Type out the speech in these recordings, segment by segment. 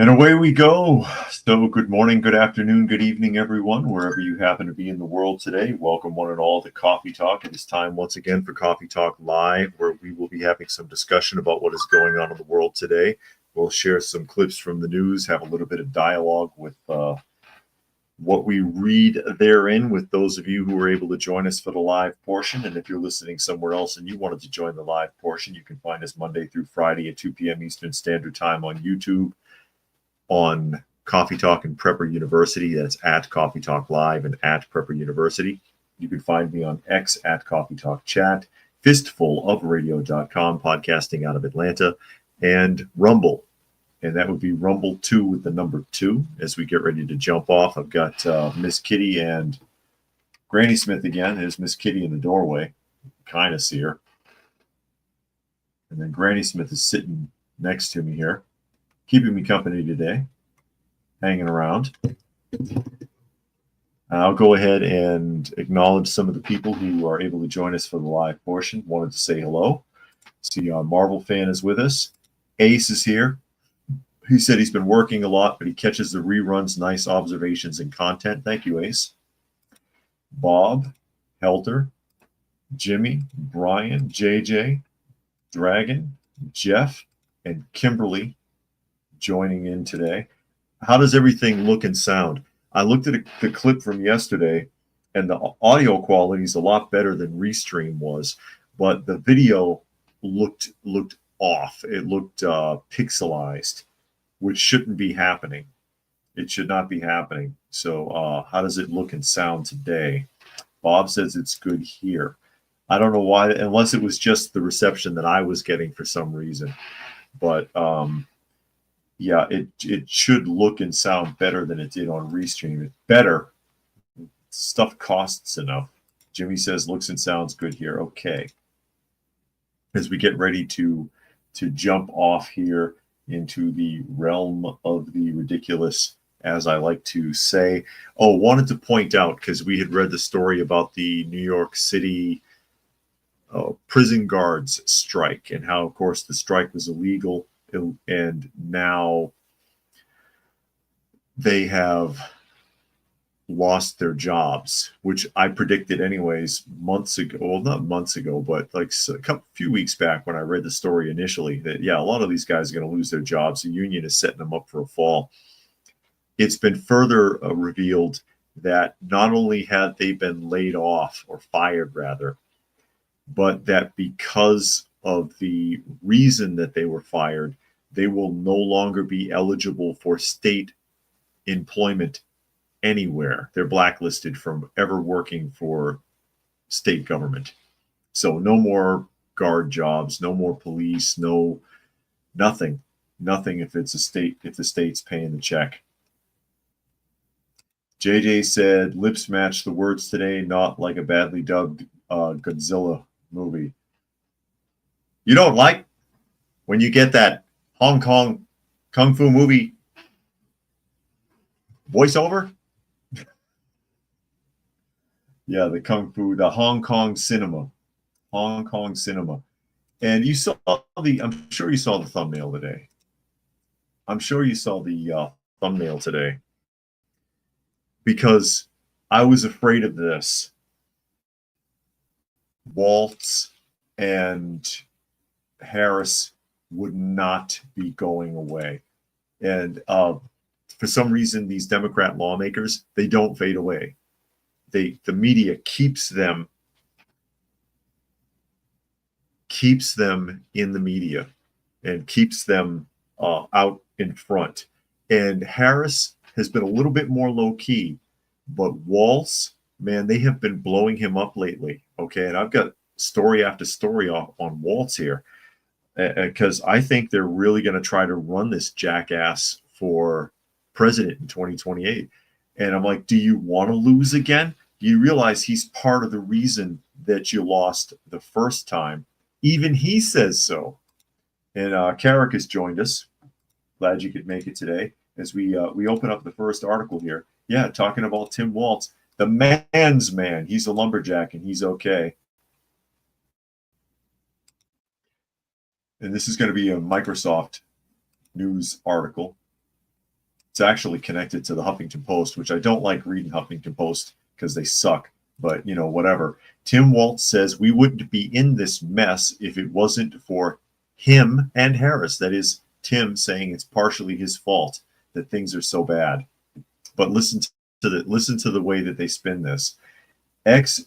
And away we go. So good morning, good afternoon, good evening, everyone, wherever you happen to be in the world today. Welcome one and all to Coffee Talk. It is time once again for Coffee Talk Live, where we will be having some discussion about what is going on in the world today. We'll share some clips from the news, have a little bit of dialogue with what we read therein with those of you who were able to join us for the live portion. And if you're listening somewhere else and you wanted to join the live portion, you can find us Monday through Friday at 2 p.m. Eastern Standard Time on YouTube, on Coffee Talk and Prepper University. That's at Coffee Talk Live and at Prepper University. You can find me on X at Coffee Talk Chat, fistfulofradio.com, podcasting out of Atlanta, and Rumble. And that would be Rumble 2 with the number 2. As we get ready to jump off, I've got Miss Kitty and Granny Smith again. There's Miss Kitty in the doorway. Kind of see her. And then Granny Smith is sitting next to me here, keeping me company today, hanging around. I'll go ahead and acknowledge some of the people who are able to join us for the live portion. Wanted to say hello. See, our Marvel fan is with us. Ace is here. He said he's been working a lot, but he catches the reruns. Nice observations and content. Thank you, Ace. Bob, Helter, Jimmy, Brian, JJ, Dragon, Jeff, and Kimberly joining in today. How does everything look and sound? I looked at the clip from yesterday, and the audio quality is a lot better than Restream was, but the video looked off. It looked pixelized, which shouldn't be happening. It should not be happening. So how does it look and sound today? Bob says it's good here. I don't know why, unless it was just the reception that I was getting for some reason. But yeah, it should look and sound better than it did on Restream. It's better. Stuff costs enough. Jimmy says looks and sounds good here. Okay. As we get ready to jump off here into the realm of the ridiculous, as I like to say. Oh, wanted to point out, because we had read the story about the New York City prison guards strike, and how, of course, the strike was illegal, and now they have lost their jobs, which I predicted anyways months ago. Well, not months ago, but like a few weeks back when I read the story initially, that, yeah, a lot of these guys are going to lose their jobs. The union is setting them up for a fall. It's been further revealed that not only had they been laid off, or fired rather, but that because of the reason that they were fired, they will no longer be eligible for state employment anywhere. They're blacklisted from ever working for state government. So no more guard jobs, no more police, nothing if it's a state, if the state's paying the check. JJ said lips match the words today, not like a badly dubbed Godzilla movie. You don't like when you get that Hong Kong kung fu movie voiceover? Yeah, the kung fu, the Hong Kong cinema. And you saw I'm sure you saw the thumbnail today. Because I was afraid of this. Walz and Harris would not be going away. And for some reason, these Democrat lawmakers, they don't fade away. The media keeps them in the media and keeps them out in front. And Harris has been a little bit more low key, but Walz, man, they have been blowing him up lately. Okay, and I've got story after story on Walz here, because I think they're really going to try to run this jackass for president in 2028. And I'm like, do you want to lose again? Do you realize he's part of the reason that you lost the first time? Even he says so. And Carrick has joined us. Glad you could make it today. As we open up the first article here. Yeah, talking about Tim Walz, the man's man. He's a lumberjack and he's okay. And this is going to be a Microsoft news article. It's actually connected to the Huffington Post, which I don't like reading Huffington Post because they suck, but whatever. Tim Walz says we wouldn't be in this mess if it wasn't for him and Harris. That is Tim saying it's partially his fault that things are so bad. But listen to the way that they spin this. Ex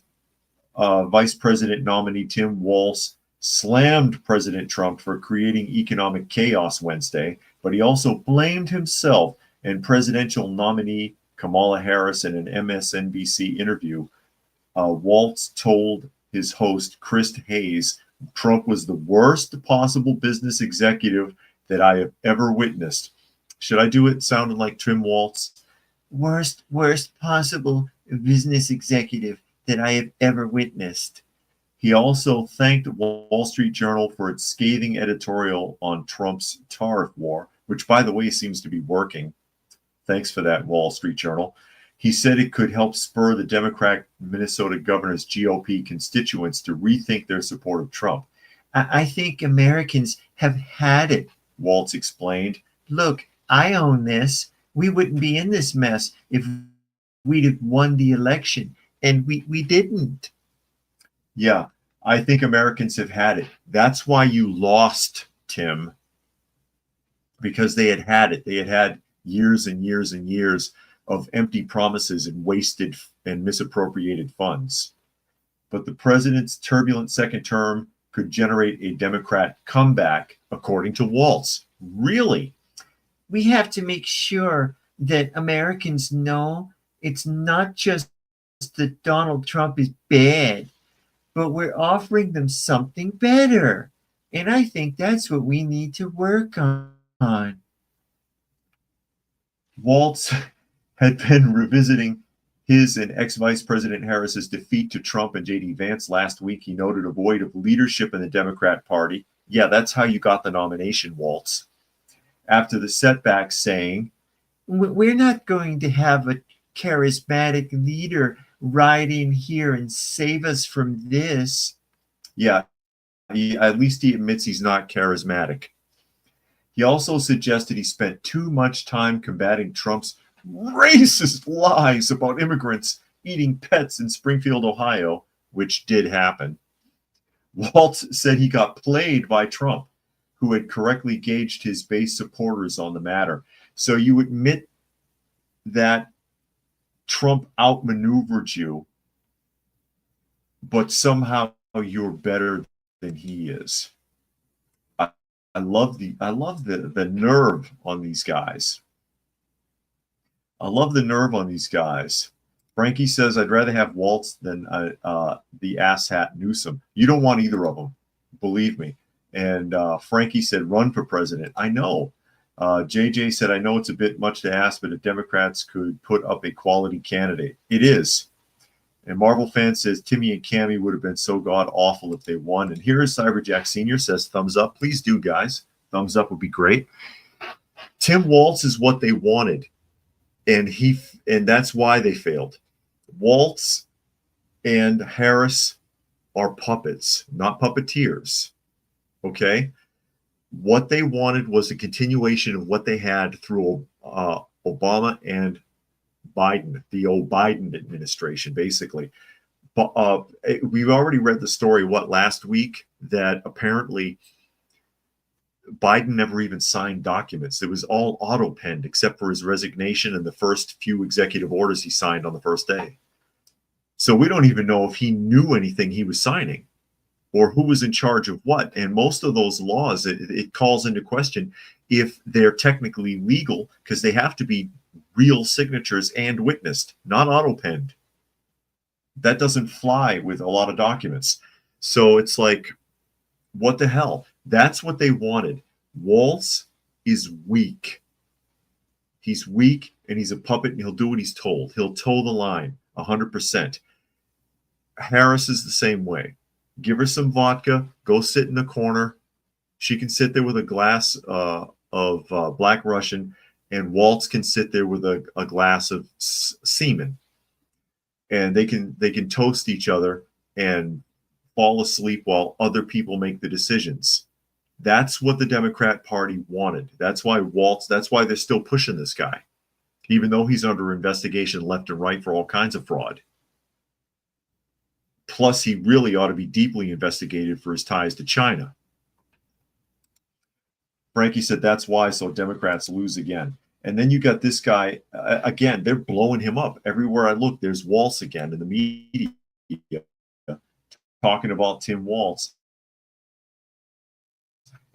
Vice President nominee Tim Walz slammed President Trump for creating economic chaos Wednesday, but he also blamed himself and presidential nominee Kamala Harris in an MSNBC interview. Walz told his host, Chris Hayes, Trump was the worst possible business executive that I have ever witnessed. Should I do it sounding like Tim Walz? Worst possible business executive that I have ever witnessed. He also thanked Wall Street Journal for its scathing editorial on Trump's tariff war, which, by the way, seems to be working. Thanks for that, Wall Street Journal. He said it could help spur the Democrat Minnesota governor's GOP constituents to rethink their support of Trump. I think Americans have had it, Walz explained. Look, I own this. We wouldn't be in this mess if we'd have won the election, and we didn't. Yeah, I think Americans have had it. That's why you lost, Tim, because they had it. They had years and years and years of empty promises and wasted and misappropriated funds. But the president's turbulent second term could generate a Democrat comeback, according to Walz. Really? We have to make sure that Americans know it's not just that Donald Trump is bad, but we're offering them something better. And I think that's what we need to work on. Walz had been revisiting his and ex-Vice President Harris's defeat to Trump and J.D. Vance last week. He noted a void of leadership in the Democrat Party. Yeah, that's how you got the nomination, Walz. After the setback, saying, we're not going to have a charismatic leader ride in here and save us from this. Yeah, at least he admits he's not charismatic. He also suggested he spent too much time combating Trump's racist lies about immigrants eating pets in Springfield, Ohio, which did happen. Walz said he got played by Trump, who had correctly gauged his base supporters on the matter. So you admit that Trump outmaneuvered you, but somehow you're better than he is. I love the nerve on these guys. I love the nerve on these guys. Frankie says, I'd rather have Walz than the asshat Newsom. You don't want either of them, believe me. And Frankie said, run for president. I know. JJ said, I know it's a bit much to ask, but if Democrats could put up a quality candidate. It is. And Marvel Fan says, Timmy and Cammie would have been so god-awful if they won. And here is Cyberjack Sr. says, thumbs up. Please do, guys. Thumbs up would be great. Tim Walz is what they wanted. And that's why they failed. Walz and Harris are puppets, not puppeteers. Okay? What they wanted was a continuation of what they had through Obama and Biden, the old Biden administration, basically. But we've already read the story, last week, that apparently Biden never even signed documents. It was all auto-penned except for his resignation and the first few executive orders he signed on the first day. So we don't even know if he knew anything he was signing or who was in charge of what. And most of those laws, it calls into question if they're technically legal, because they have to be real signatures and witnessed, not auto-penned. That doesn't fly with a lot of documents. So it's like, what the hell? That's what they wanted. Walz is weak. He's weak, and he's a puppet, and he'll do what he's told. He'll toe the line 100%. Harris is the same way. Give her some vodka, go sit in the corner. She can sit there with a glass of Black Russian, and Walz can sit there with a glass of semen. And they can toast each other and fall asleep while other people make the decisions. That's what the Democrat Party wanted. That's why they're still pushing this guy. even though he's under investigation left and right for all kinds of fraud. Plus, he really ought to be deeply investigated for his ties to China. Frankie said that's why, so Democrats lose again. And then you got this guy, again, they're blowing him up. Everywhere I look, there's Walz again in the media talking about Tim Walz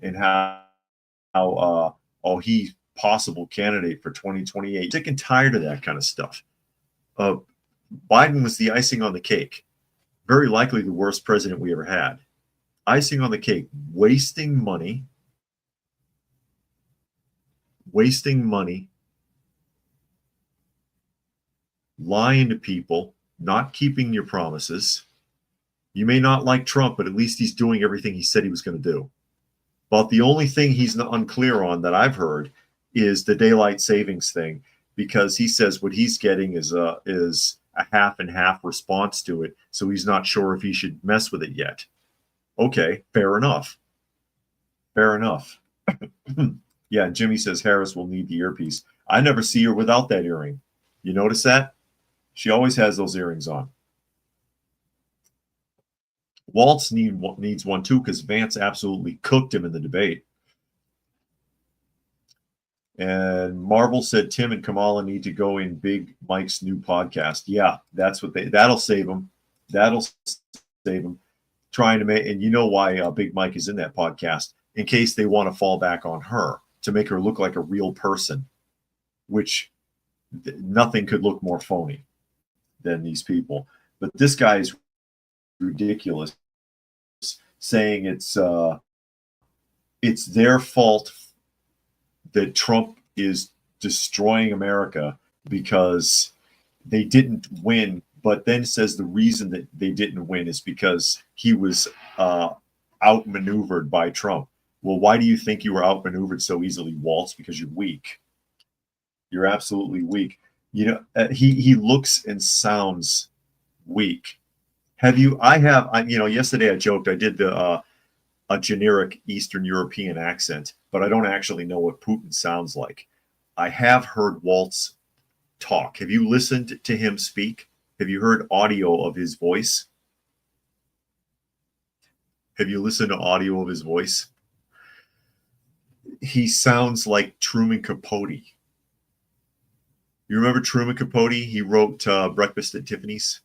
and how he's possible candidate for 2028. Sick and tired of that kind of stuff. Biden was the icing on the cake. Very likely the worst president we ever had. Icing on the cake, wasting money, lying to people, not keeping your promises. You may not like Trump, but at least he's doing everything he said he was going to do. But the only thing he's unclear on that I've heard is the daylight savings thing, because he says what he's getting is a half and half response to it, so he's not sure if he should mess with it yet. Okay, fair enough. Yeah, Jimmy says Harris will need the earpiece. I never see her without that earring. You notice that? She always has those earrings on. Walz needs one too, because Vance absolutely cooked him in the debate. And Marvel said Tim and Kamala need to go in Big Mike's new podcast. Yeah, that'll save them. That'll save them. Trying to make, and you know why Big Mike is in that podcast, in case they want to fall back on her to make her look like a real person, which nothing could look more phony than these people. But this guy is ridiculous, saying it's their fault that Trump is destroying America because they didn't win, but then says the reason that they didn't win is because he was outmaneuvered by Trump. Well, why do you think you were outmaneuvered so easily, Walz? Because you're weak. You're absolutely weak. You know, he looks and sounds weak. Yesterday I joked I did a generic Eastern European accent, but I don't actually know what Putin sounds like. I have heard Walz talk. Have you listened to him speak? Have you heard audio of his voice? Have you listened to audio of his voice? He sounds like Truman Capote. You remember Truman Capote? He wrote Breakfast at Tiffany's.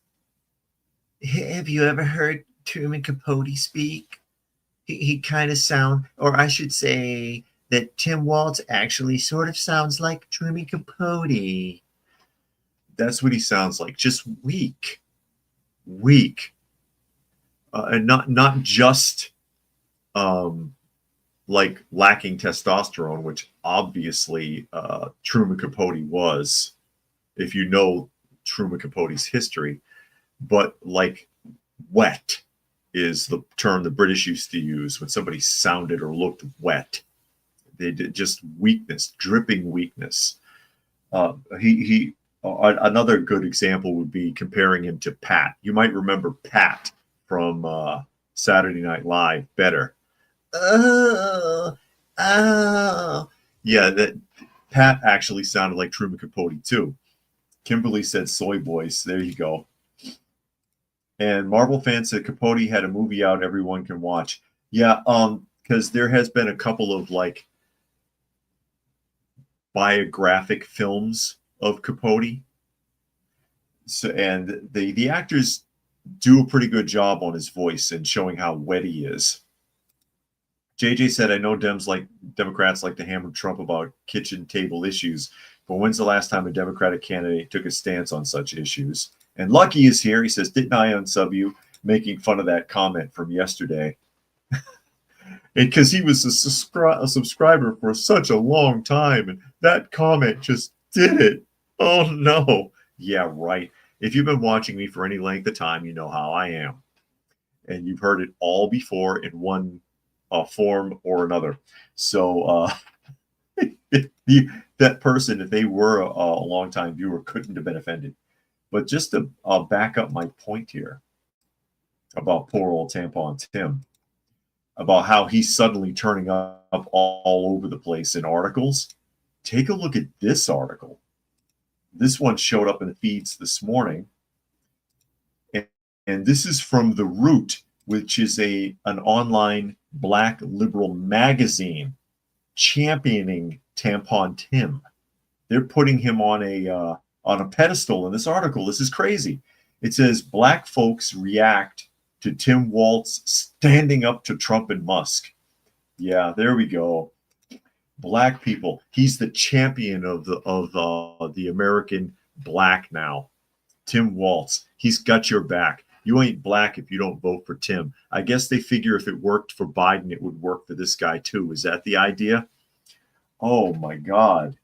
Have you ever heard Truman Capote speak? He kind of sound, or I should say that Tim Walz actually sort of sounds like Truman Capote. That's what he sounds like. Just weak. And not just like lacking testosterone, which obviously Truman Capote was, if you know Truman Capote's history, but like wet is the term the British used to use when somebody sounded or looked wet. They did just weakness, dripping weakness. Another good example would be comparing him to Pat. You might remember Pat from Saturday Night Live better. Oh. Yeah, that Pat actually sounded like Truman Capote too. Kimberly said soy boys. There you go. And Marvel fans said Capote had a movie out everyone can watch. Yeah, because there has been a couple of like biographic films of Capote. So, and the actors do a pretty good job on his voice and showing how wet he is. JJ said, I know Democrats like to hammer Trump about kitchen table issues, but when's the last time a Democratic candidate took a stance on such issues? And Lucky is here. He says, didn't I unsub you? Making fun of that comment from yesterday. Because he was a subscriber for such a long time, and that comment just did it. Oh, no. Yeah, right. If you've been watching me for any length of time, you know how I am. And you've heard it all before in one form or another. So that person, if they were a long-time viewer, couldn't have been offended. But just to back up my point here about poor old Tampon Tim, about how he's suddenly turning up all over the place in articles. Take a look at this article. This one showed up in the feeds this morning. And this is from The Root, which is an online black liberal magazine championing Tampon Tim. They're putting him on a pedestal in this article. This is crazy. It says black folks react to Tim Walz standing up to Trump and Musk. Yeah, there we go. Black people. He's the champion of the American black now. Tim Walz. He's got your back. You ain't black if you don't vote for Tim. I guess they figure if it worked for Biden, it would work for this guy too. Is that the idea? Oh my God.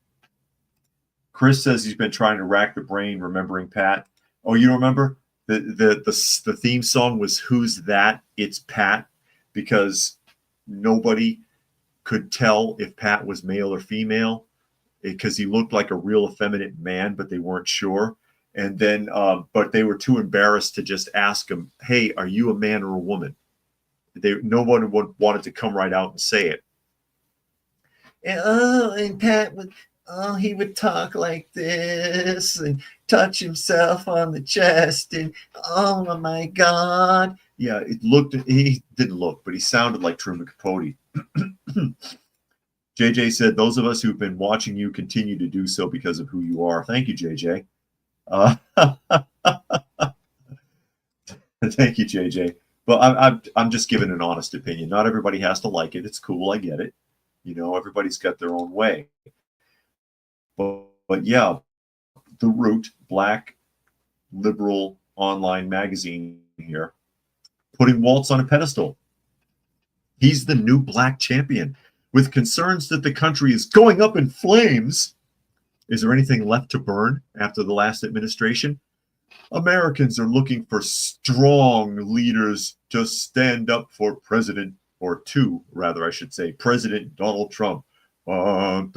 Chris says he's been trying to rack the brain remembering Pat. Oh, you remember? The theme song was Who's That? It's Pat, because nobody could tell if Pat was male or female because he looked like a real effeminate man, but they weren't sure. And then, but they were too embarrassed to just ask him, hey, are you a man or a woman? No one wanted to come right out and say it. And Pat would, he would talk like this and touch himself on the chest and, oh my God. Yeah, he didn't look, but he sounded like Truman Capote. JJ said, those of us who've been watching you continue to do so because of who you are. Thank you, JJ. Thank you, JJ. But I'm just giving an honest opinion. Not everybody has to like it. It's cool. I get it. You know, everybody's got their own way. But yeah, The Root, black liberal online magazine here, putting Walz on a pedestal. He's the new black champion. With concerns that the country is going up in flames, is there anything left to burn after the last administration? Americans are looking for strong leaders to stand up for President Donald Trump. And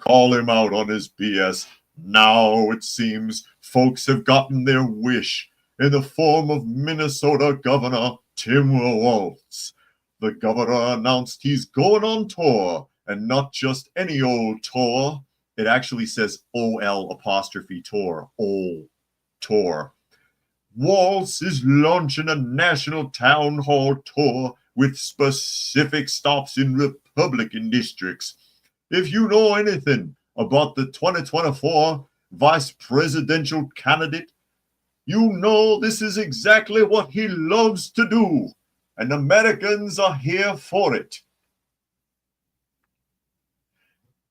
call him out on his BS. Now it seems folks have gotten their wish in the form of Minnesota Governor Tim Walz. The governor announced he's going on tour, and not just any old tour. It actually says OL' tour, tour. Walz is launching a national town hall tour with specific stops in Republican districts. If you know anything about the 2024 vice presidential candidate, you know this is exactly what he loves to do, and Americans are here for it.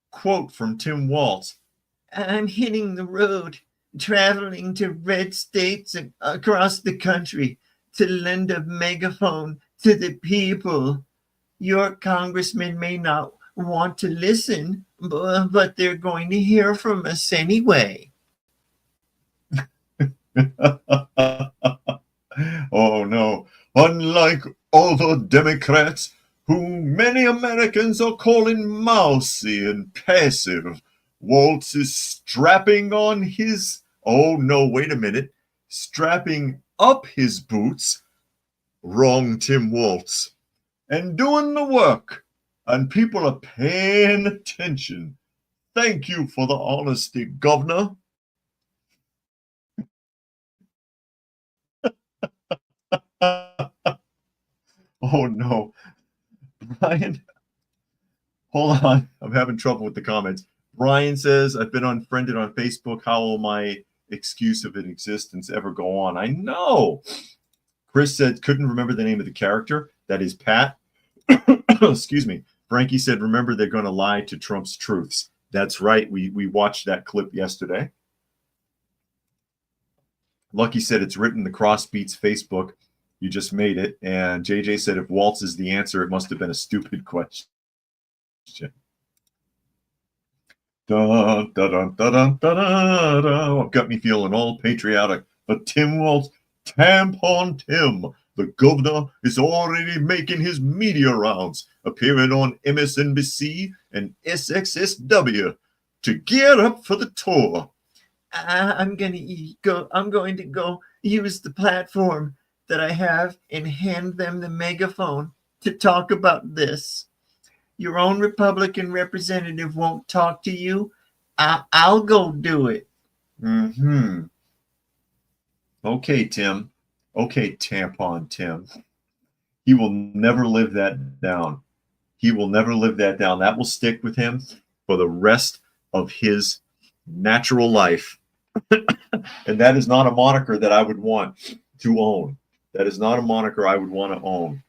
Quote from Tim Walz. I'm hitting the road, traveling to red states and across the country to lend a megaphone to the people. Your congressman may not want to listen, but they're going to hear from us anyway. Oh no. Unlike other Democrats, who many Americans are calling mousy and passive, Walz is strapping on his, strapping up his boots, wrong Tim Walz, and doing the work, and people are paying attention. Thank you for the honesty, Governor. Oh no. Brian, hold on. I'm having trouble with the comments. Brian says, I've been unfriended on Facebook. How will my excuse of an existence ever go on? I know. Chris said, couldn't remember the name of the character. That is Pat. Excuse me. Frankie said, remember, they're going to lie to Trump's truths. That's right. We watched that clip yesterday. Lucky said, it's written the Crossbeats Facebook. You just made it. And JJ said, if Walz is the answer, it must have been a stupid question. Dun, dun, dun, dun, dun, dun, dun. Got me feeling all patriotic. But Tim Walz, Tampon Tim, the governor, is already making his media rounds, appearing on MSNBC and SXSW to gear up for the tour. I'm going to go use the platform that I have and hand them the megaphone to talk about this. Your own Republican representative won't talk to you. I'll go do it. Okay, Tim. Okay, tampon Tim. He will never live that down. He will never live that down. That will stick with him for the rest of his natural life. And that is not a moniker that I would want to own. That is not a moniker I would want to own.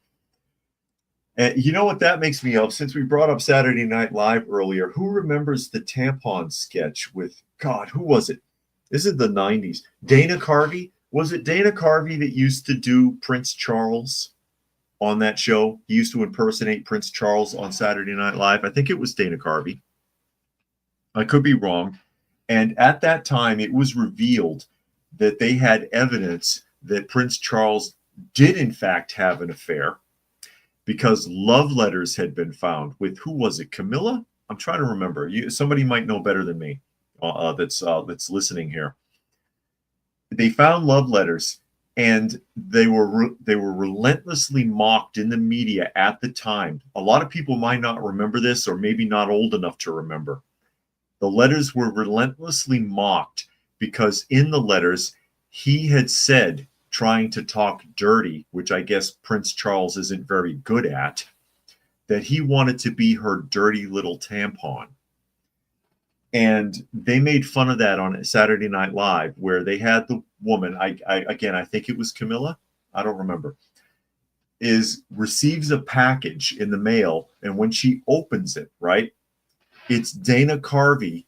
And you know what that makes me of? Since we brought up Saturday Night Live earlier, who remembers the tampon sketch with, God, who was it? This is the 90s. Dana Carvey? Was it Dana Carvey that used to do Prince Charles on that show? He used to impersonate Prince Charles on Saturday Night Live. I think it was Dana Carvey. I could be wrong. And at that time, it was revealed that they had evidence that Prince Charles did, in fact, have an affair because love letters had been found with, who was it, Camilla? I'm trying to remember. Somebody might know better than me that's listening here. They found love letters, and they were relentlessly mocked in the media at the time. A lot of people might not remember this, or maybe not old enough to remember. The letters were relentlessly mocked because in the letters, he had said, trying to talk dirty, which I guess Prince Charles isn't very good at, that he wanted to be her dirty little tampon. And they made fun of that on Saturday Night Live, where they had the woman, I think it was Camilla, I don't remember, receives a package in the mail, and when she opens it, right, it's Dana Carvey,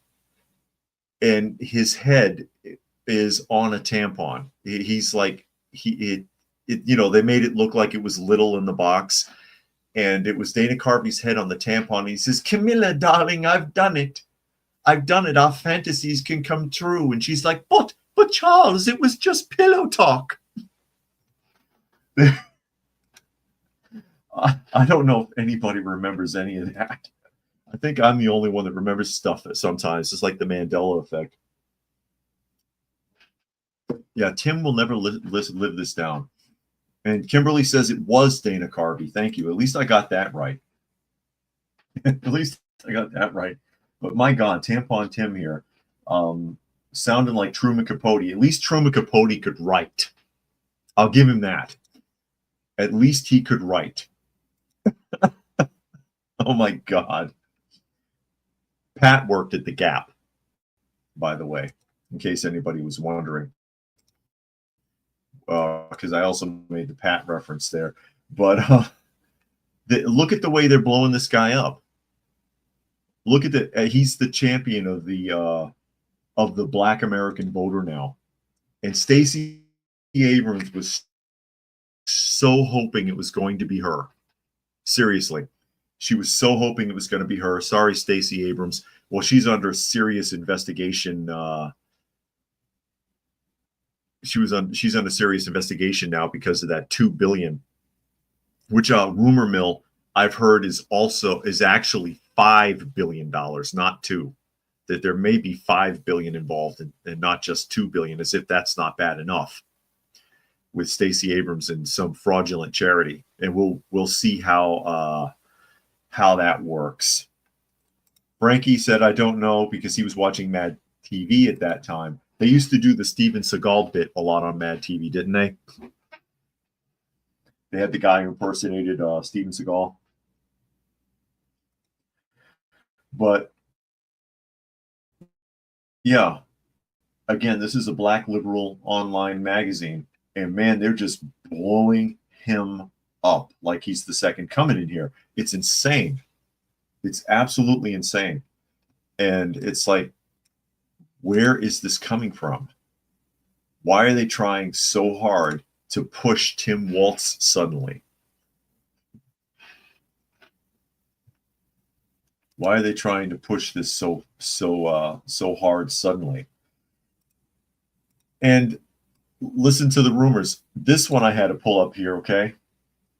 and his head is on a tampon. He's like, they made it look like it was little in the box, and it was Dana Carvey's head on the tampon. And he says, "Camilla, darling, I've done it. I've done it. Our fantasies can come true." And she's like, but Charles, it was just pillow talk. I don't know if anybody remembers any of that. I think I'm the only one that remembers stuff sometimes. It's like the Mandela effect. Yeah, Tim will never live this down. And Kimberly says it was Dana Carvey. Thank you. At least I got that right. At least I got that right. But my God, Tampon Tim here, sounding like Truman Capote. At least Truman Capote could write. I'll give him that. At least he could write. Oh my God. Pat worked at the Gap, by the way, in case anybody was wondering. Because I also made the Pat reference there. But look at the way they're blowing this guy up. Look at he's the champion of the Black American voter now. And Stacey Abrams was so hoping it was going to be her. Seriously. She was so hoping it was going to be her. Sorry, Stacey Abrams. Well, she's under serious investigation. She's under serious investigation now because of that $2 billion, which rumor mill I've heard is actually $5 billion, not two. That there may be $5 billion involved and not just $2 billion, as if that's not bad enough. With Stacey Abrams and some fraudulent charity, and we'll see how that works. Frankie said, "I don't know," because he was watching Mad TV at that time. They used to do the Steven Seagal bit a lot on Mad TV, didn't they? They had the guy who impersonated Steven Seagal. But yeah, again, this is a Black liberal online magazine, and man, they're just blowing him up like he's the second coming in here. It's insane. It's absolutely insane. And it's like, where is this coming from? Why are they trying so hard to push Tim Walz suddenly? Why are they trying to push this so hard suddenly? And listen to the rumors. This one I had to pull up here, okay?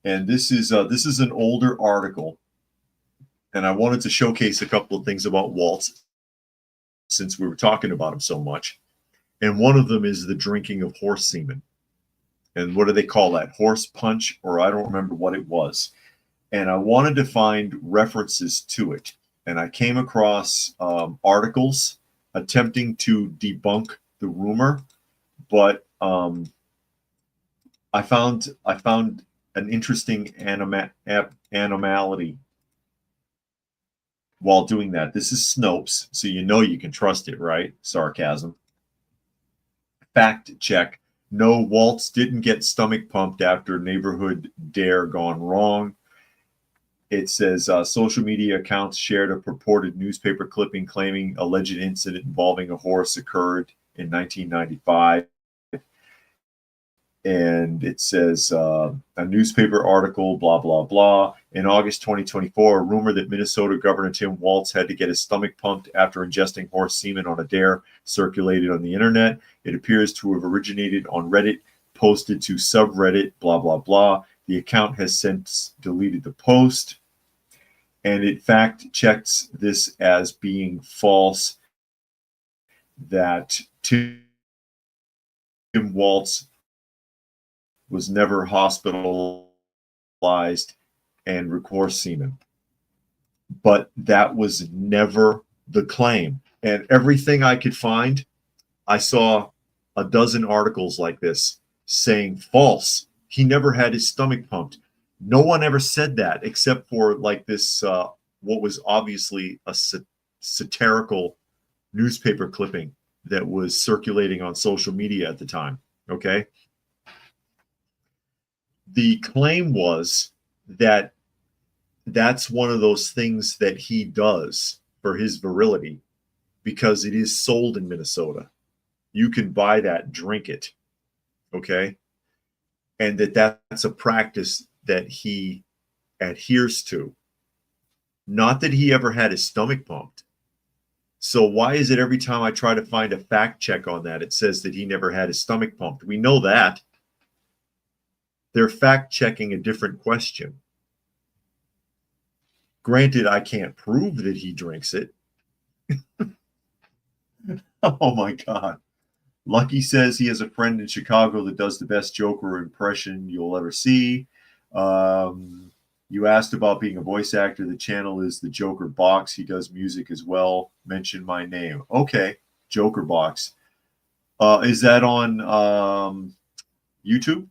And this is an older article, and I wanted to showcase a couple of things about Walz since we were talking about him so much. And one of them is the drinking of horse semen. And what do they call that? Horse punch, or I don't remember what it was. And I wanted to find references to it. And I came across articles attempting to debunk the rumor, but I found an interesting anomaly while doing that. This is Snopes, so you know you can trust it, right? Sarcasm. Fact check. No, Walz didn't get stomach pumped after neighborhood dare gone wrong. It says social media accounts shared a purported newspaper clipping claiming alleged incident involving a horse occurred in 1995. And it says a newspaper article, blah, blah, blah. In August 2024, a rumor that Minnesota Governor Tim Walz had to get his stomach pumped after ingesting horse semen on a dare circulated on the internet. It appears to have originated on Reddit, posted to subreddit, blah, blah, blah. The account has since deleted the post. And it fact checks this as being false, that Tim Walz was never hospitalized and recourse semen. But that was never the claim. And everything I could find, I saw a dozen articles like this saying false. He never had his stomach pumped. No one ever said that except for like this, what was obviously a satirical newspaper clipping that was circulating on social media at the time. Okay. The claim was that that's one of those things that he does for his virility because it is sold in Minnesota. You can buy that, drink it. Okay. And that's a practice that he adheres to. Not that he ever had his stomach pumped. So why is it every time I try to find a fact check on that, it says that he never had his stomach pumped? We know that. They're fact checking a different question. Granted, I can't prove that he drinks it. Oh my God. Lucky says he has a friend in Chicago that does the best Joker impression you'll ever see. You asked about being a voice actor. The channel is the Joker Box. He does music as well. Mention my name. Okay, Joker Box. Is that on YouTube?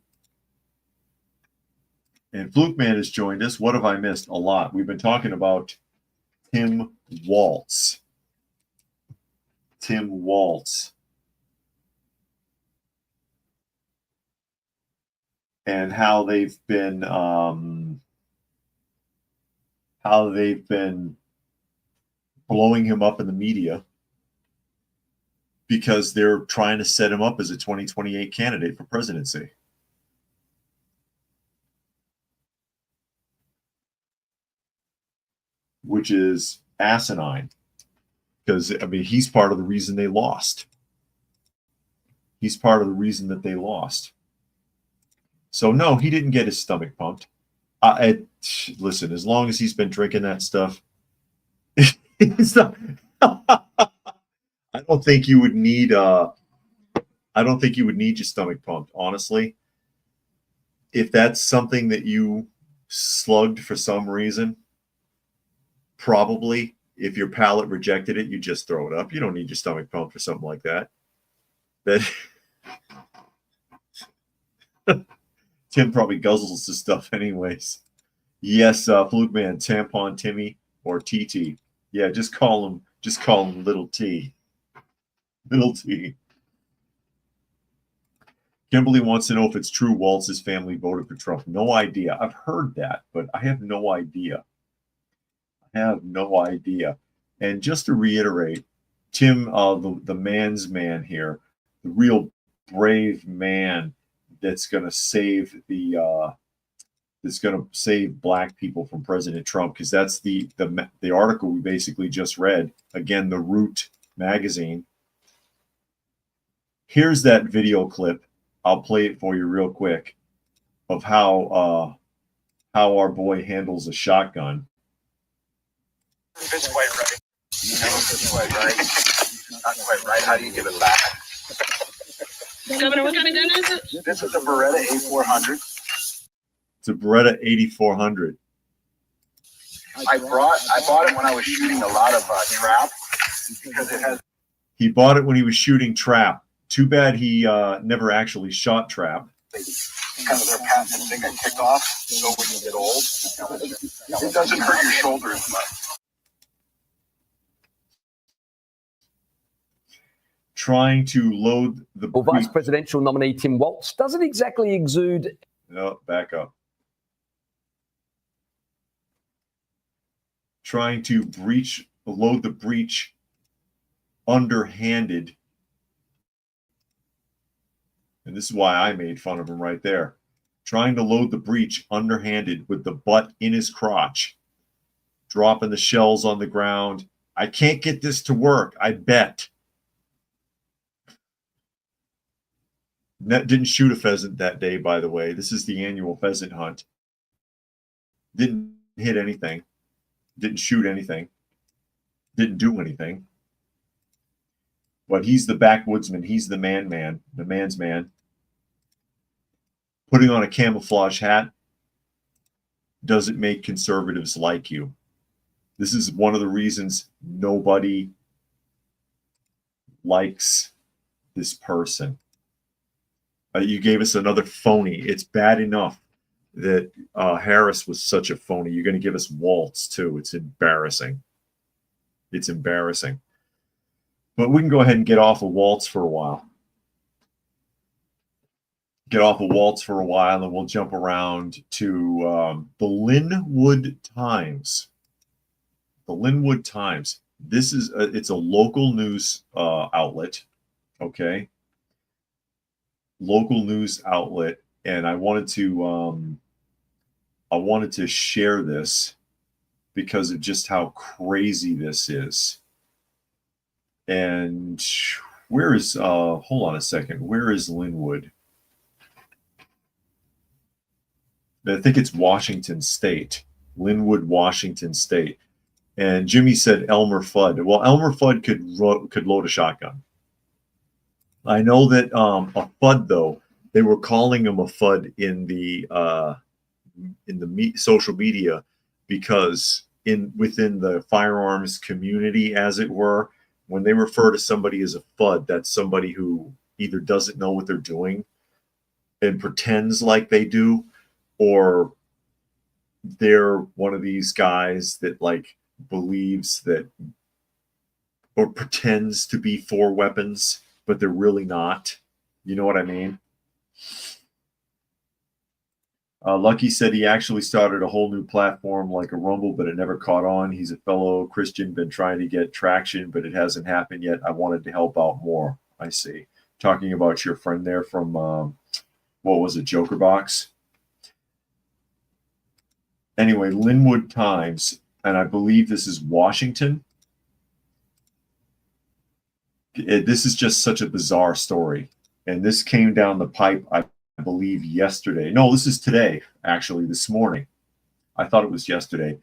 And Fluke Man has joined us. What have I missed? A lot. We've been talking about Tim Walz. Tim Walz. And how they've been blowing him up in the media because they're trying to set him up as a 2028 candidate for presidency. Which is asinine because, I mean, he's part of the reason they lost. He's part of the reason that they lost. So, no, he didn't get his stomach pumped. Listen, as long as he's been drinking that stuff, it's not, I don't think you would need your stomach pumped, honestly. If that's something that you slugged for some reason, probably if your palate rejected it, you just throw it up. You don't need your stomach pumped for something like that. Tim probably guzzles the stuff anyways. Yes, Fluke Man, Tampon Timmy or TT. Yeah, just call him Little T. Little T. Kimberly wants to know if it's true Walz's family voted for Trump. No idea. I've heard that, but I have no idea. And just to reiterate, Tim, the man's man here, the real brave man that's going to save black people from President Trump, because that's the article we basically just read. Again, the Root magazine. Here's that video clip. I'll play it for you real quick of how our boy handles a shotgun. It's quite right. You know, it's quite right. Not quite right. How do you give it back? Governor, what kind of gun is it? This is a Beretta 8400. It's a Beretta 8400. I bought it when I was shooting a lot of trap because it has. He bought it when he was shooting Trap. Too bad he never actually shot Trap. Kind of their passive thing I kick off. So when you get old, it doesn't hurt your shoulder as much. Trying to load the Well, vice presidential nominee Tim Walz doesn't exactly exude. No, back up. Trying to load the breach underhanded. And this is why I made fun of him right there. Trying to load the breach underhanded with the butt in his crotch. Dropping the shells on the ground. I can't get this to work, I bet. Didn't shoot a pheasant that day, by the way. This is the annual pheasant hunt. Didn't hit anything. Didn't shoot anything. Didn't do anything. But he's the backwoodsman. He's the the man's man. Putting on a camouflage hat doesn't make conservatives like you. This is one of the reasons nobody likes this person. You gave us another phony. It's bad enough that Harris was such a phony. You're going to give us Walz, too. It's embarrassing. It's embarrassing. But we can go ahead and get off of Walz for a while. Get off of Walz for a while, and we'll jump around to the Linwood Times. The Linwood Times. This is it's a local news outlet, okay? Local news outlet, and I wanted to share this because of just how crazy this is. And where is hold on a second, where is Linwood? I think it's Washington State. Linwood, Washington State. And Jimmy said Elmer Fudd. Well, Elmer Fudd could load a shotgun. I know that a FUD, though, they were calling him a FUD in the social media because within the firearms community, as it were, when they refer to somebody as a FUD, that's somebody who either doesn't know what they're doing and pretends like they do, or they're one of these guys that like believes that or pretends to be for weapons, but they're really not. You know what I mean? Lucky said he actually started a whole new platform like a Rumble, but it never caught on. He's a fellow Christian, been trying to get traction, but it hasn't happened yet. I wanted to help out more. I see. Talking about your friend there from, what was it, Joker Box? Anyway, Linwood Times, and I believe this is Washington. This is just such a bizarre story. And this came down the pipe, I believe, yesterday. No, this is today, actually, this morning. I thought it was yesterday.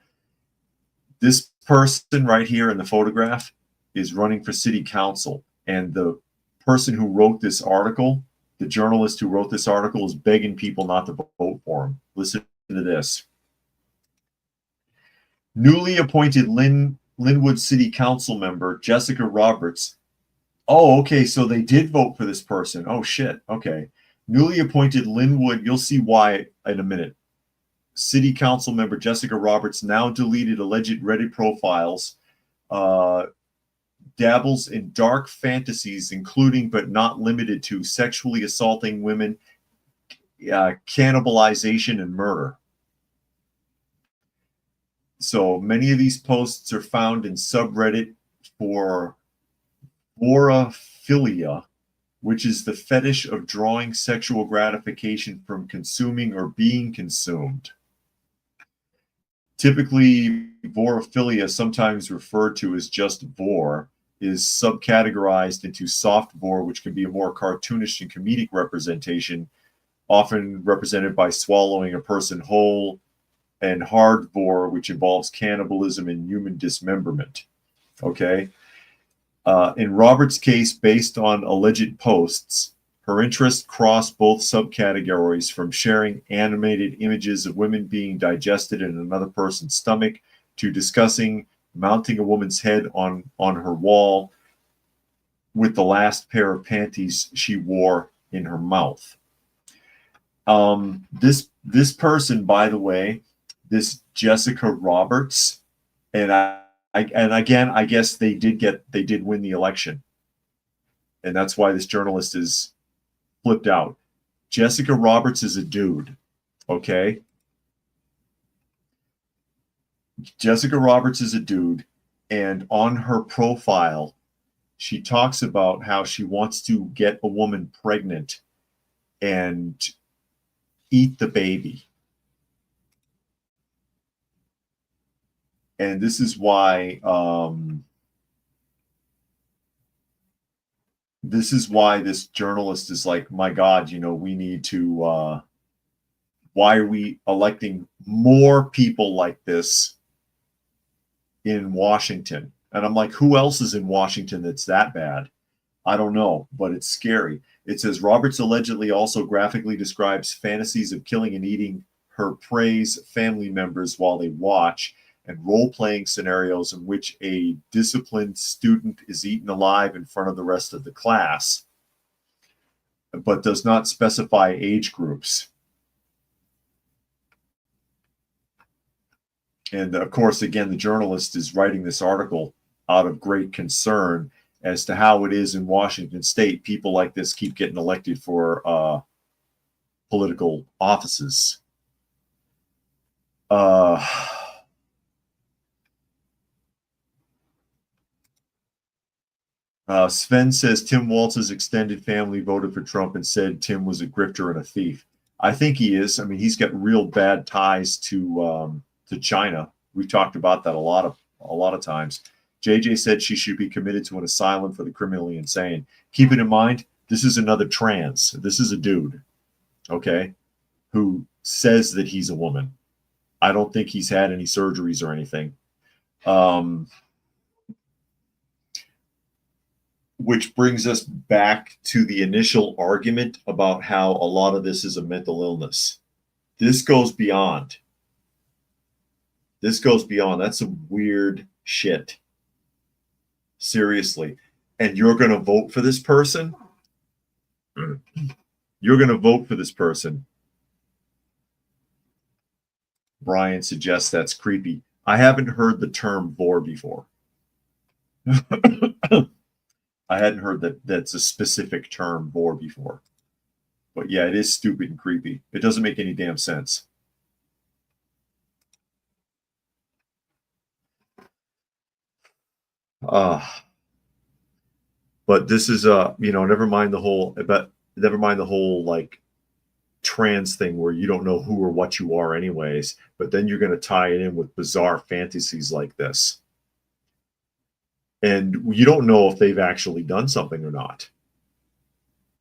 This person right here in the photograph is running for city council. And the person who wrote this article, the journalist who wrote this article, is begging people not to vote for him. Listen to this. Newly appointed Linwood City Council member Jessica Roberts. Oh, okay, so they did vote for this person. Oh, shit. Okay. Newly appointed Linwood, you'll see why in a minute. City Council member Jessica Roberts now deleted alleged Reddit profiles, dabbles in dark fantasies, including but not limited to sexually assaulting women, cannibalization, and murder. So many of these posts are found in subreddit for vorophilia, which is the fetish of drawing sexual gratification from consuming or being consumed. Typically, vorophilia, sometimes referred to as just vor, is subcategorized into soft vor, which can be a more cartoonish and comedic representation, often represented by swallowing a person whole, and hard vor, which involves cannibalism and human dismemberment. Okay? In Robert's case, based on alleged posts, her interests cross both subcategories, from sharing animated images of women being digested in another person's stomach to discussing mounting a woman's head on her wall with the last pair of panties she wore in her mouth. This person, by the way, this Jessica Roberts, and again, I guess they did win the election, and that's why this journalist is flipped out. Jessica Roberts is a dude, okay? Jessica Roberts is a dude, and on her profile, she talks about how she wants to get a woman pregnant and eat the baby. And this is why this journalist is like, my God, we need to, why are we electing more people like this in Washington? And I'm like, who else is in Washington that's that bad? I don't know, but it's scary. It says Roberts allegedly also graphically describes fantasies of killing and eating her prey's family members while they watch, and role-playing scenarios in which a disciplined student is eaten alive in front of the rest of the class, but does not specify age groups. And of course, again, the journalist is writing this article out of great concern as to how it is in Washington State. People like this keep getting elected for political offices. Sven says Tim Walz's extended family voted for Trump and said Tim was a grifter and a thief. I think he is. I mean, he's got real bad ties to China. We've talked about that a lot of times. JJ said she should be committed to an asylum for the criminally insane. Keep it in mind, this is another trans. This is a dude, okay, who says that he's a woman. I don't think he's had any surgeries or anything. Which brings us back to the initial argument about how a lot of this is a mental illness. This goes beyond. This goes beyond. That's some weird shit. Seriously. And you're going to vote for this person? You're going to vote for this person. Brian suggests that's creepy. I haven't heard the term vor before. I hadn't heard that that's a specific term, vor, before. But yeah, it is stupid and creepy. It doesn't make any damn sense. But this is never mind the whole like trans thing where you don't know who or what you are anyways, but then you're going to tie it in with bizarre fantasies like this. And you don't know if they've actually done something or not,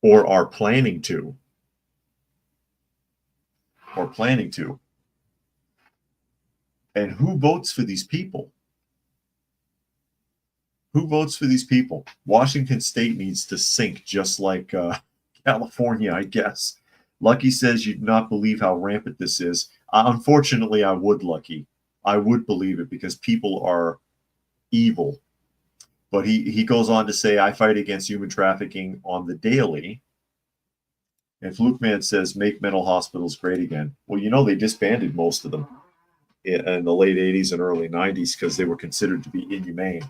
or are planning to. And who votes for these people? Who votes for these people? Washington State needs to sink just like California, I guess. Lucky says you'd not believe how rampant this is. Unfortunately, I would, Lucky. I would believe it because people are evil. But he goes on to say, I fight against human trafficking on the daily. And Flukeman says, make mental hospitals great again. Well, they disbanded most of them in the late 80s and early 90s because they were considered to be inhumane.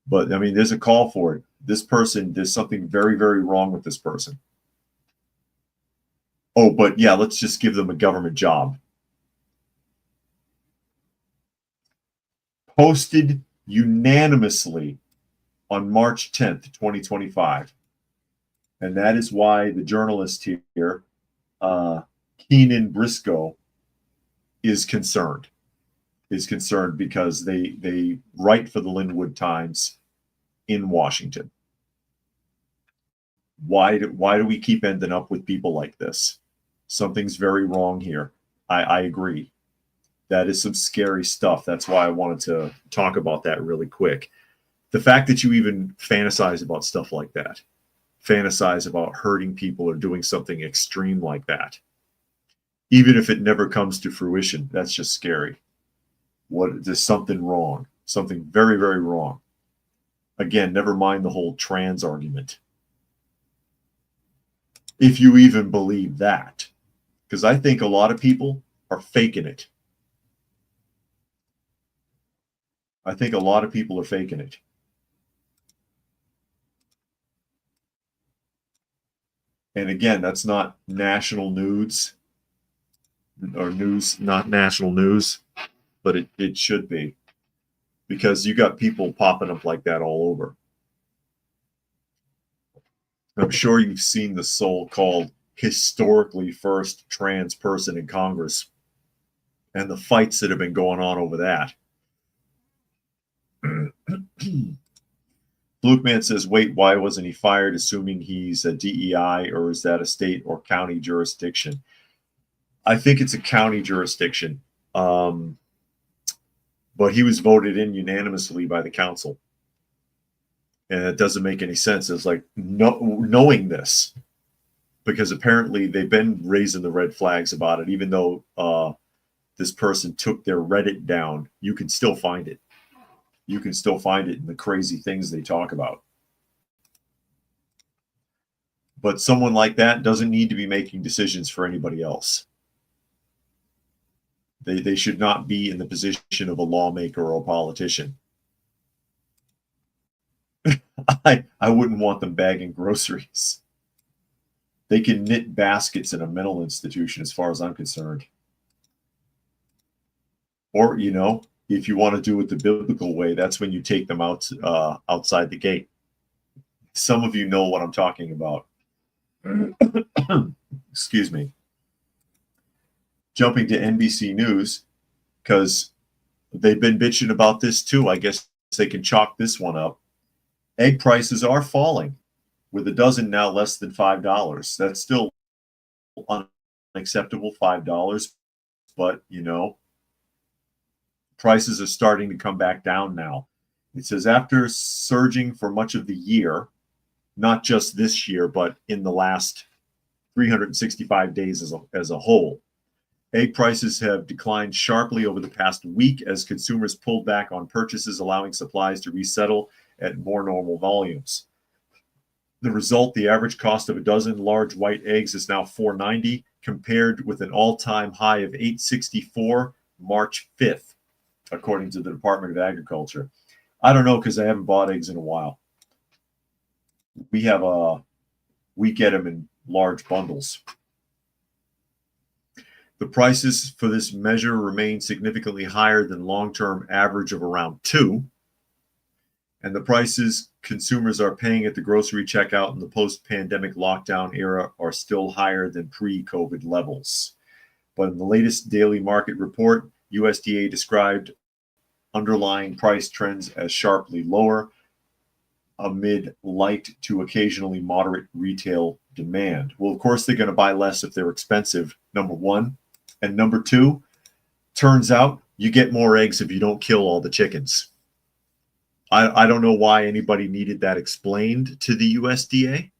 But, I mean, there's a call for it. This person, there's something very, very wrong with this person. Oh, but yeah, let's just give them a government job. Posted unanimously on March 10th, 2025. And that is why the journalist here, Keenan Briscoe, is concerned. Because they write for the Linwood Times in Washington. Why do we keep ending up with people like this? Something's very wrong here. I agree. That is some scary stuff. That's why I wanted to talk about that really quick. The fact that you even fantasize about stuff like that, fantasize about hurting people or doing something extreme like that, even if it never comes to fruition, that's just scary. There's something wrong, something very, very wrong. Again, never mind the whole trans argument. If you even believe that. Because I think a lot of people are faking it. I think a lot of people are faking it. And again, that's not national news or news, not national news, but it should be, because you got people popping up like that all over. I'm sure you've seen the so-called historically first trans person in Congress and the fights that have been going on over that. Flukeman says, wait, why wasn't he fired, assuming he's a DEI, or is that a state or county jurisdiction? I think it's a county jurisdiction, but he was voted in unanimously by the council. And it doesn't make any sense. It's like knowing this, because apparently they've been raising the red flags about it, even though this person took their Reddit down, you can still find it. You can still find it in the crazy things they talk about. But someone like that doesn't need to be making decisions for anybody else. They should not be in the position of a lawmaker or a politician. I wouldn't want them bagging groceries. They can knit baskets in a mental institution, as far as I'm concerned. Or, you know, if you want to do it the biblical way, that's when you take them out outside the gate. Some of you know what I'm talking about. Excuse me. Jumping to NBC News, because they've been bitching about this too. I guess they can chalk this one up. Egg prices are falling, with a dozen now less than $5. That's still unacceptable, $5. But, you know, prices are starting to come back down now. It says, after surging for much of the year, not just this year, but in the last 365 days as a whole, egg prices have declined sharply over the past week as consumers pulled back on purchases, allowing supplies to resettle at more normal volumes. The result, the average cost of a dozen large white eggs is now $4.90, compared with an all-time high of $8.64 March 5th, according to the Department of Agriculture. I don't know, because I haven't bought eggs in a while. We get them in large bundles. The prices for this measure remain significantly higher than long-term average of around $2. And the prices consumers are paying at the grocery checkout in the post-pandemic lockdown era are still higher than pre-COVID levels. But in the latest daily market report, USDA described underlying price trends as sharply lower amid light to occasionally moderate retail demand. Well, of course, they're going to buy less if they're expensive, number one. And number two, turns out you get more eggs if you don't kill all the chickens. I don't know why anybody needed that explained to the USDA.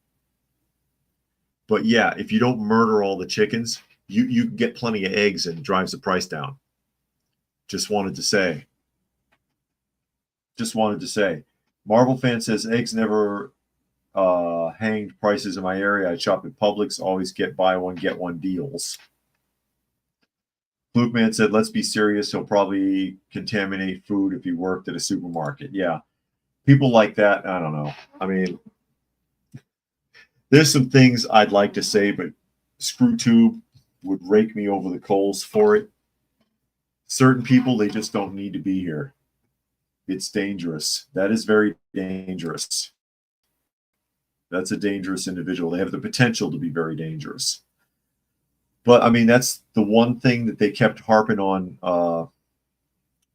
But yeah, if you don't murder all the chickens, you get plenty of eggs and it drives the price down. Just wanted to say. Marvel fan says, eggs never hanged prices in my area. I shop at Publix, always get buy one, get one deals. Flukeman said, let's be serious. He'll probably contaminate food if he worked at a supermarket. Yeah. People like that, I don't know. I mean, there's some things I'd like to say, but ScrewTube would rake me over the coals for it. Certain people, they just don't need to be here. It's dangerous. That is very dangerous. That's a dangerous individual. They have the potential to be very dangerous. But, I mean, that's the one thing that they kept harping on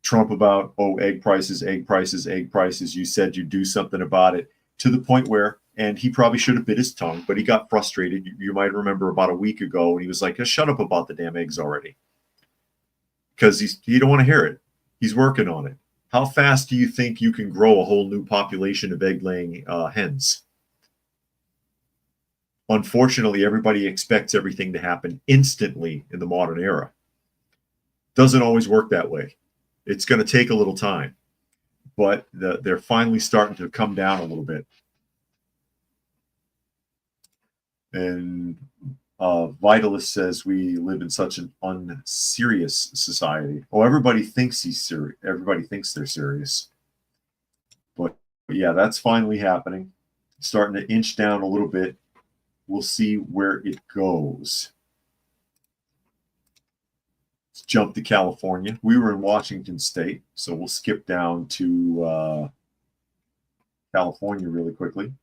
Trump about, oh, egg prices, egg prices, egg prices. You said you'd do something about it, to the point where, and he probably should have bit his tongue, but he got frustrated. You might remember about a week ago, and he was like, shut up about the damn eggs already. Because he don't want to hear it. He's working on it. How fast do you think you can grow a whole new population of egg-laying hens? Unfortunately, everybody expects everything to happen instantly in the modern era. Doesn't always work that way. It's going to take a little time. but they're finally starting to come down a little bit. And Vitalist says we live in such an unserious society. Oh, everybody thinks he's serious. Everybody thinks they're serious. But yeah, that's finally happening. Starting to inch down a little bit. We'll see where it goes. Let's jump to California. We were in Washington State, so we'll skip down to California really quickly.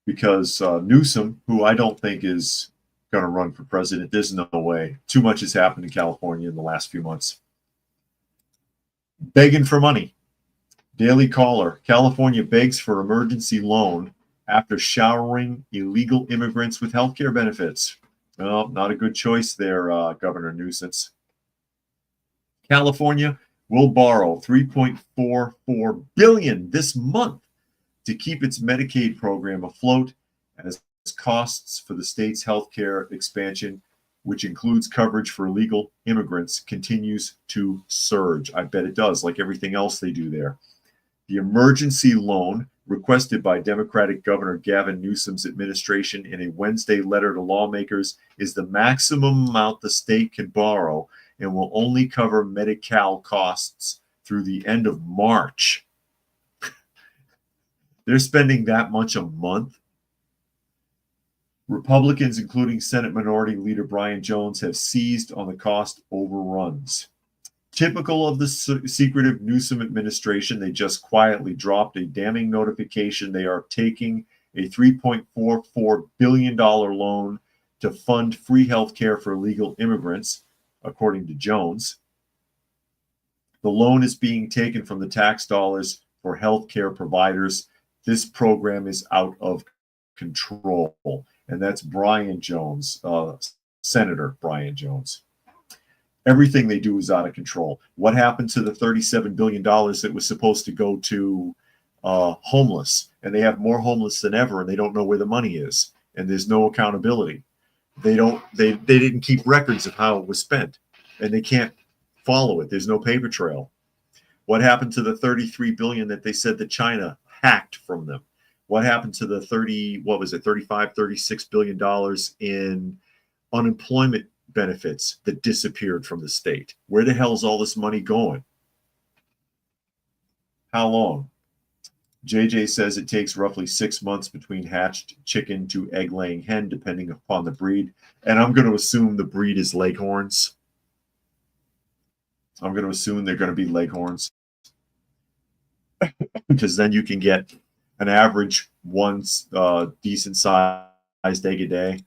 Because Newsom, who I don't think is going to run for president, there's no way. Too much has happened in California in the last few months. Begging for money. Daily Caller. California begs for emergency loan after showering illegal immigrants with health care benefits. Well, not a good choice there, Governor Newsom. California will borrow $3.44 billion this month to keep its Medicaid program afloat as costs for the state's healthcare expansion, which includes coverage for illegal immigrants, continues to surge. I bet it does, like everything else they do there. The emergency loan requested by Democratic Governor Gavin Newsom's administration in a Wednesday letter to lawmakers is the maximum amount the state can borrow and will only cover Medi-Cal costs through the end of March. They're spending that much a month. Republicans, including Senate Minority Leader Brian Jones, have seized on the cost overruns. Typical of the secretive Newsom administration, they just quietly dropped a damning notification they are taking a $3.44 billion loan to fund free health care for illegal immigrants, according to Jones. The loan is being taken from the tax dollars for health care providers. This program is out of control. And that's Brian Jones, Senator Brian Jones. Everything they do is out of control. What happened to the $37 billion that was supposed to go to homeless? And they have more homeless than ever, and they don't know where the money is. And there's no accountability. They didn't keep records of how it was spent, and they can't follow it. There's no paper trail. What happened to the $33 billion that they said that China hacked from them? What happened to the $36 billion in unemployment benefits that disappeared from the state? Where the hell is all this money going? How long? JJ says it takes roughly 6 months between hatched chicken to egg-laying hen, depending upon the breed. And I'm going to assume the breed is Leghorns. I'm going to assume they're going to be Leghorns. Because then you can get an average one decent-sized egg a day.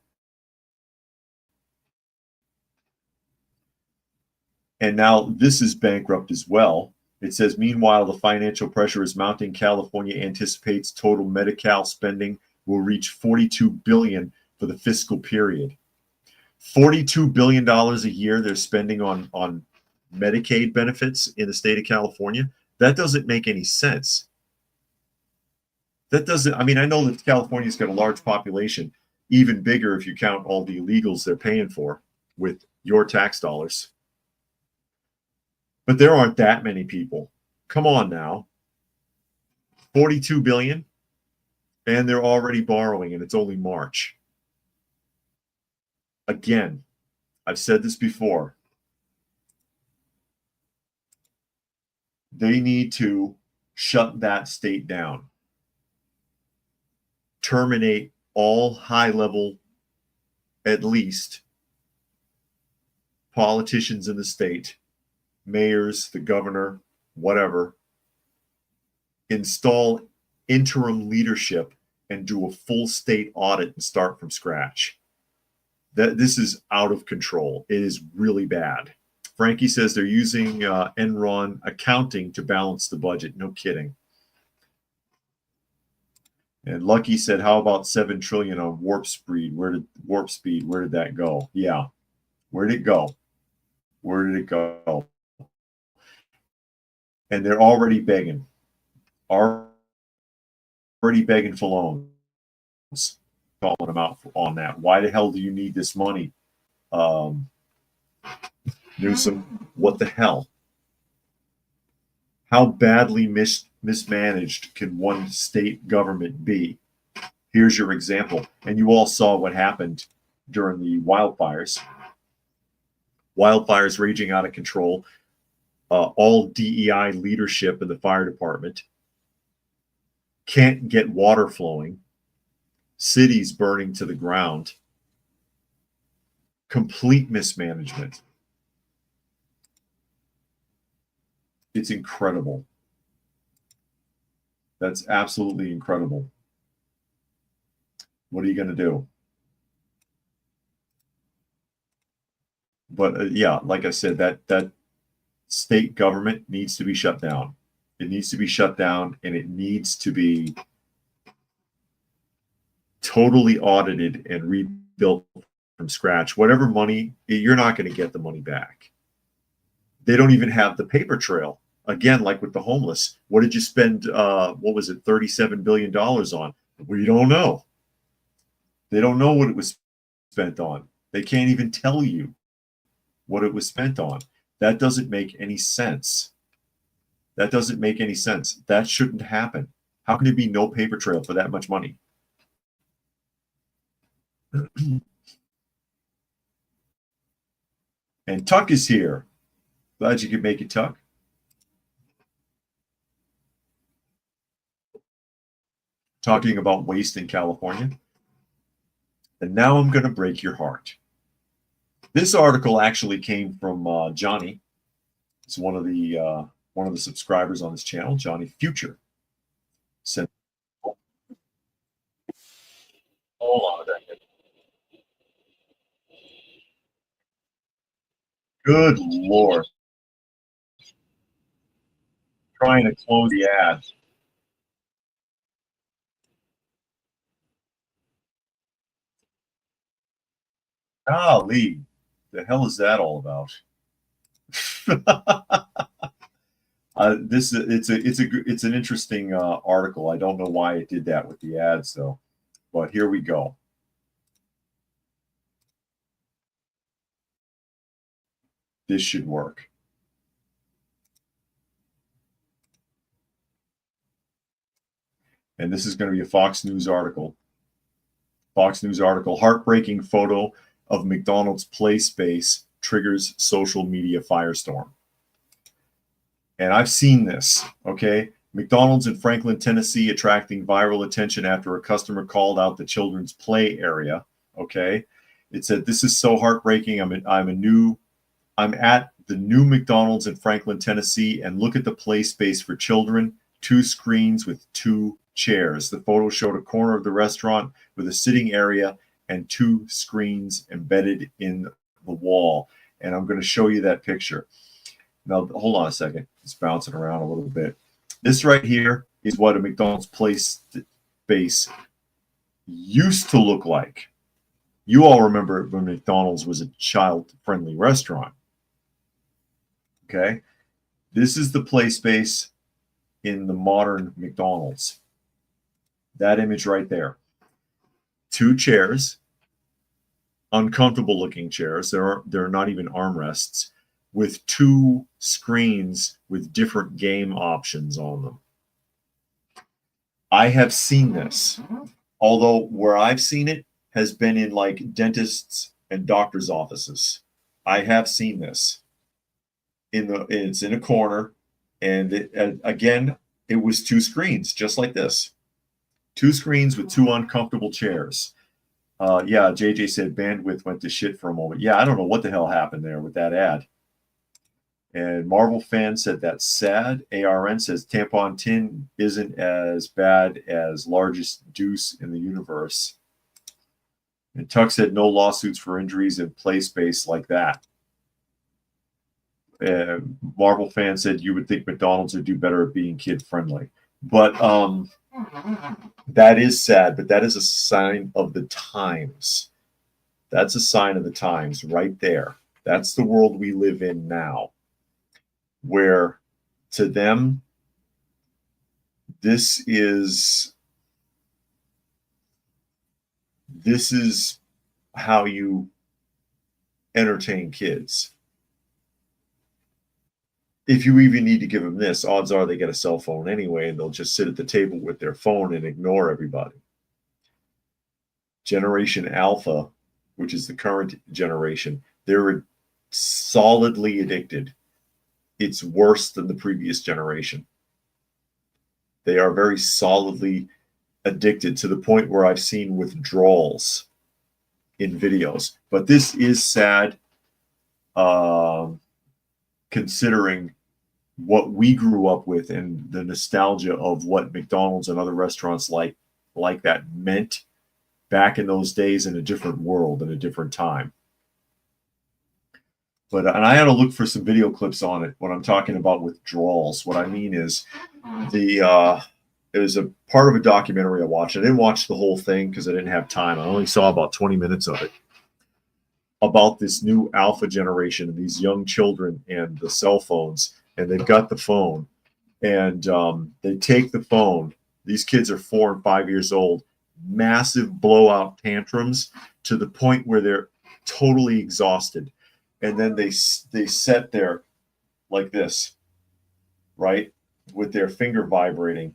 And now this is bankrupt as well. It says, meanwhile, the financial pressure is mounting. California anticipates total Medi-Cal spending will reach $42 billion for the fiscal period. $42 billion a year they're spending on Medicaid benefits in the state of California. That doesn't make any sense. That doesn't, I mean, I know that California's got a large population, even bigger if you count all the illegals they're paying for with your tax dollars. But there aren't that many people. Come on now. 42 billion, and they're already borrowing, and it's only March. Again, I've said this before. They need to shut that state down. Terminate all high-level, at least, politicians in the state, mayors, the governor, whatever. Install interim leadership and do a full state audit and start from scratch. This is out of control. It is really bad. Frankie says they're using Enron accounting to balance the budget. No kidding. And Lucky said, how about $7 trillion on warp speed? Where did that go? Yeah. Where did it go? Where did it go? And they're already begging. Already begging for loans. Calling them out on that. Why the hell do you need this money? Newsom, what the hell? How badly mismanaged can one state government be? Here's your example. And you all saw what happened during the wildfires. Wildfires raging out of control. All DEI leadership in the fire department can't get water flowing. Cities burning to the ground. Complete mismanagement. It's incredible. That's absolutely incredible. What are you going to do? But yeah, like I said, that state government needs to be shut down. It needs to be shut down, and it needs to be totally audited and rebuilt from scratch. Whatever money, you're not going to get the money back. They don't even have the paper trail. Again, like with the homeless, what did you spend, what was it, $37 billion on? We don't know. They don't know what it was spent on. They can't even tell you what it was spent on. That doesn't make any sense. That doesn't make any sense. That shouldn't happen. How can there be no paper trail for that much money? And Tuck is here. Glad you could make it, Tuck. Talking about waste in California. And now I'm going to break your heart. This article actually came from Johnny. It's one of the subscribers on this channel, Johnny Future. Sent. Hold on a second. Good Lord. Trying to close the ad. Golly, the hell is that all about? It's an interesting article. I don't know why it did that with the ads though, but here we go. This should work. And this is going to be a Fox News article. Fox News article, heartbreaking photo of McDonald's play space triggers social media firestorm. And I've seen this, okay? McDonald's in Franklin, Tennessee, attracting viral attention after a customer called out the children's play area, okay? It said, "This is so heartbreaking. I'm at the new McDonald's in Franklin, Tennessee, and look at the play space for children, 2 screens with 2 chairs. The photo showed a corner of the restaurant with a sitting area and 2 screens embedded in the wall." And I'm going to show you that picture. Now, hold on a second. It's bouncing around a little bit. This right here is what a McDonald's place space used to look like. You all remember when McDonald's was a child-friendly restaurant. Okay? This is the play space in the modern McDonald's. That image right there. 2 chairs, uncomfortable looking chairs. They're not even armrests, with 2 screens with different game options on them. I have seen this, although where I've seen it has been in like dentists and doctors' offices. I have seen this. It's in a corner, and again, it was 2 screens, just like this. 2 screens with 2 uncomfortable chairs. Yeah, JJ said bandwidth went to shit for a moment. Yeah, I don't know what the hell happened there with that ad. And Marvel fan said that's sad. ARN says tampon tin isn't as bad as largest deuce in the universe. And Tuck said no lawsuits for injuries in play space like that. Marvel fan said you would think McDonald's would do better at being kid friendly. But that is sad, but that is a sign of the times. That's a sign of the times right there. That's the world we live in now, where to them, this is how you entertain kids. if you even need to give them this, odds are they get a cell phone anyway, and they'll just sit at the table with their phone and ignore everybody. Generation Alpha, which is the current generation, they're solidly addicted. It's worse than the previous generation. They are very solidly addicted to the point where I've seen withdrawals in videos. But this is sad, considering what we grew up with and the nostalgia of what McDonald's and other restaurants like that meant back in those days, in a different world, in a different time. But and I had to look for some video clips on it when I'm talking about withdrawals. What I mean is it was a part of a documentary I watched. I didn't watch the whole thing because I didn't have time. I only saw about 20 minutes of it, about this new alpha generation of these young children and the cell phones. And they've got the phone, and they take the phone. These kids are 4 and 5 years old, massive blowout tantrums to the point where they're totally exhausted. And then they sit there like this, right, with their finger vibrating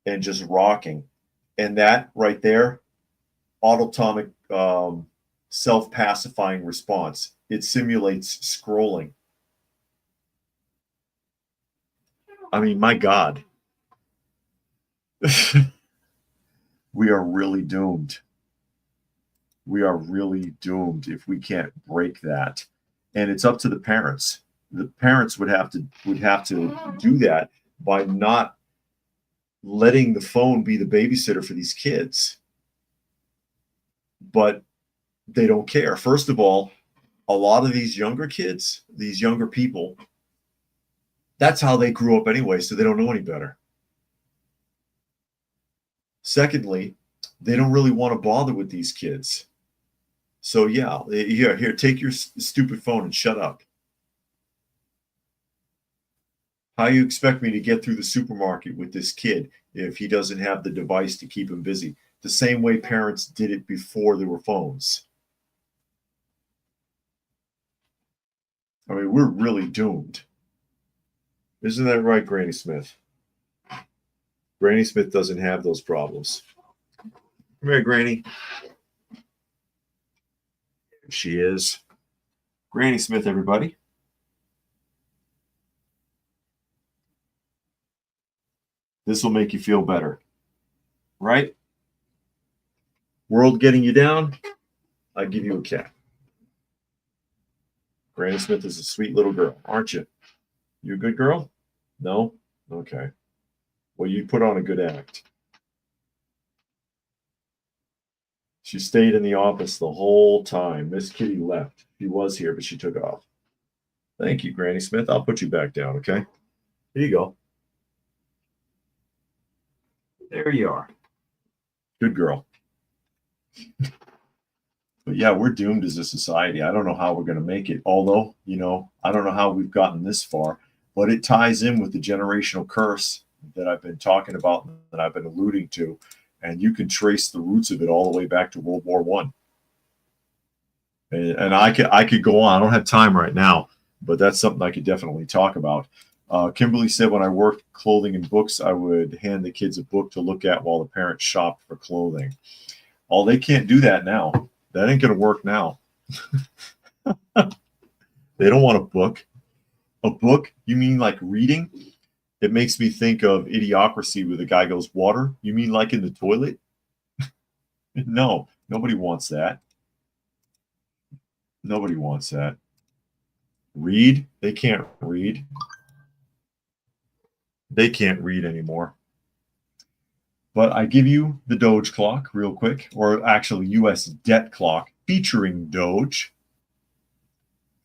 and just rocking. And that right there, autonomic self-pacifying response. It simulates scrolling. I mean, my God. We are really doomed. We are really doomed if we can't break that. And it's up to the parents. The parents would have to do that by not letting the phone be the babysitter for these kids. But they don't care. First of all, a lot of these younger kids, these younger people, that's how they grew up anyway, so they don't know any better. Secondly, they don't really want to bother with these kids. So yeah, here, take your stupid phone and shut up. How you expect me to get through the supermarket with this kid if he doesn't have the device to keep him busy? The same way parents did it before there were phones. I mean, we're really doomed. Isn't that right, Granny Smith? Granny Smith doesn't have those problems. Come here, Granny. There she is. Granny Smith, everybody. This will make you feel better, right? World getting you down, I give you a cat. Granny Smith is a sweet little girl, aren't you? You a good girl? No? Okay. Well, you put on a good act. She stayed in the office the whole time. Miss Kitty left. She was here, but she took off. Thank you, Granny Smith. I'll put you back down, okay? Here you go. There you are. Good girl. But yeah, we're doomed as a society. I don't know how we're going to make it. Although, I don't know how we've gotten this far, but it ties in with the generational curse that I've been talking about, that I've been alluding to. And you can trace the roots of it all the way back to World War I. And I could go on. I don't have time right now, but that's something I could definitely talk about. Kimberly said, when I worked clothing and books, I would hand the kids a book to look at while the parents shopped for clothing. Oh, they can't do that now. That ain't going to work now. They don't want a book. A book? You mean like reading? It makes me think of Idiocracy where the guy goes, water? You mean like in the toilet? No, nobody wants that. Nobody wants that. Read? They can't read. They can't read anymore. But I give you the DOGE clock real quick, or actually US debt clock featuring DOGE,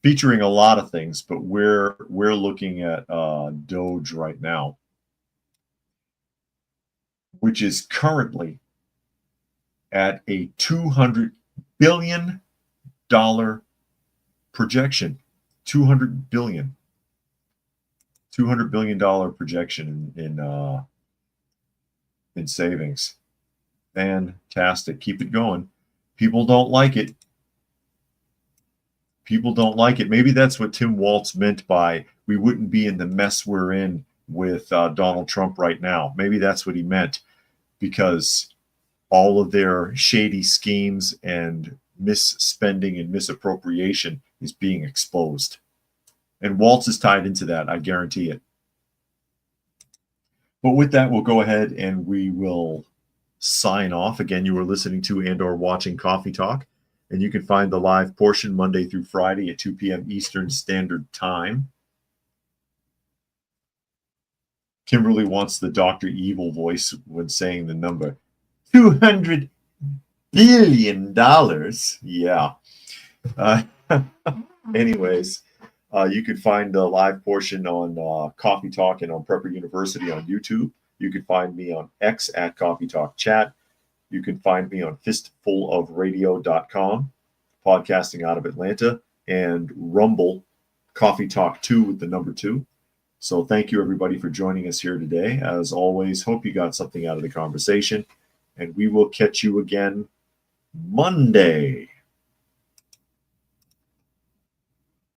featuring a lot of things, but we're looking at DOGE right now, which is currently at a $200 billion projection. $200 billion projection in savings. Fantastic. Keep it going. People don't like it. People don't like it. Maybe that's what Tim Walz meant by we wouldn't be in the mess we're in with Donald Trump right now. Maybe that's what he meant, because all of their shady schemes and misspending and misappropriation is being exposed. And Walz is tied into that, I guarantee it. But with that, we'll go ahead and we will sign off. Again, you are listening to and/or watching Coffee Talk, and you can find the live portion Monday through Friday at 2 p.m. Eastern Standard Time. Kimberly wants the Dr. Evil voice when saying the number. $200 billion. Yeah. Anyways, you can find the live portion on Coffee Talk and on Prepper University on YouTube. You can find me on X at Coffee Talk Chat. You can find me on fistfulofradio.com, podcasting out of Atlanta, and Rumble, Coffee Talk 2 with the number 2. So thank you, everybody, for joining us here today. As always, hope you got something out of the conversation, and we will catch you again Monday.